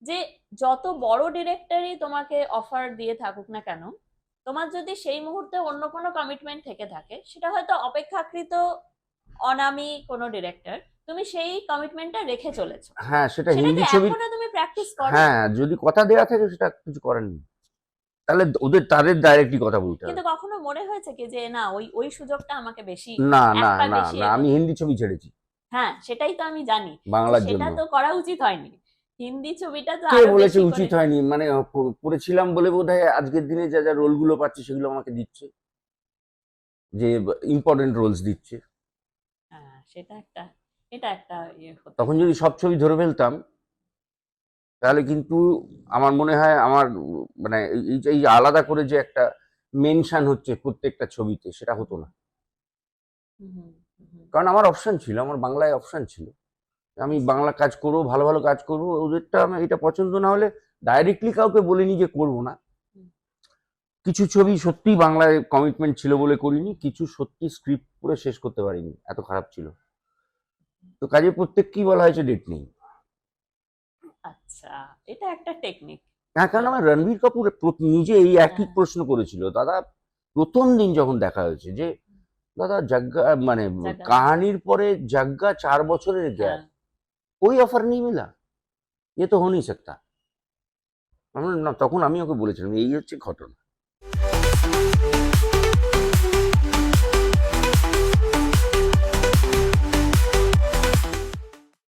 যে যত বড় ডিরেক্টরই তোমাকে অফার দিয়ে থাকুক না কেন, তোমার যদি সেই মুহূর্তে অন্য কোনো কমিটমেন্ট থেকে থাকে, সেটা হয়তো অপেক্ষাকৃত অনামী কোনো ডিরেক্টর, তুমি সেই কমিটমেন্টটা রেখে চলেছো, হ্যাঁ, সেটা সেটাকে হিন্দি ছবির। এখনো তুমি প্র্যাকটিস করো। হ্যাঁ, যদি কথা দেওয়া থাকে সেটা কিছু করার নেই, তাহলে তাদের ডাইরেক্টলি কথা বলতে কিন্তু হবে। কখনো মনে হয়েছে কি যে না, ওই ওই সুযোগটা আমাকে বেশি, না এক না পা না বেশি না, আমি এগোতে। হিন্দি ছবি ছেড়েছি হ্যাঁ, সেটাই তো আমি জানি যে বাংলার সেটা জন্য। তো করা উচিত হয়নি, হিন্দি ছবিটা তো কে আরো বলেছে বেশি করে। উচিত হয়নি? মানে করেছিলাম বলে বোধহয় আজকের দিনে যা যা রোলগুলো পাচ্ছি সেগুলো আমাকে দিচ্ছে, যে ইম্পর্টেন্ট রোলস দিচ্ছে। হ্যাঁ, সেটা একটা, এটা একটা ইয়ে হতে তখন যদি পারে। সব ছবি ধরে ফেলতাম তাহলে কিন্তু আমার মনে হয় আমার মানে এই যে আলাদা করে যে একটা মেনশন হচ্ছে প্রত্যেকটা ছবিতে, সেটা হতো না। হুম হুম হুম। কারণ আমার অপশন ছিল, আমার বাংলায় অপশন ছিল, আমি নিশ্চয়ই। বাংলা কাজ করবো, ভালো ভালো কাজ করবো, ওদেরটা আমি এটা পছন্দ না হলে ডাইরেক্টলি কাউকে বলিনি যে করবো না। হুম। কিছু ছবি সত্যি বাংলায় কমিটমেন্ট ছিল বলে করিনি, কিছু সত্যি স্ক্রিপ্ট পড়ে শেষ করতে পারিনি, এত খারাপ ছিল। তো কাজে প্রত্যেককেই বলা হয়েছে ডেট নেই। আচ্ছা, এটা একটা টেকনিক। হ্যাঁ, কারণ আমার রণবীর কাপুর নিজে এই একই হ্যাঁ। প্রশ্ন করেছিল দাদা, প্রথম দিন যখন দেখা হয়েছে, যে দাদা জাগ্গা মানে জায়গা। কাহানির পরে জাগ্গা 4 বছরের হ্যাঁ। গ্যাপ, कोई ऑफर नहीं मिला, ये तो हो नहीं सकता। আমরা না, তখন আমি ওকে বলেছিলাম এই হচ্ছে ঘটনা।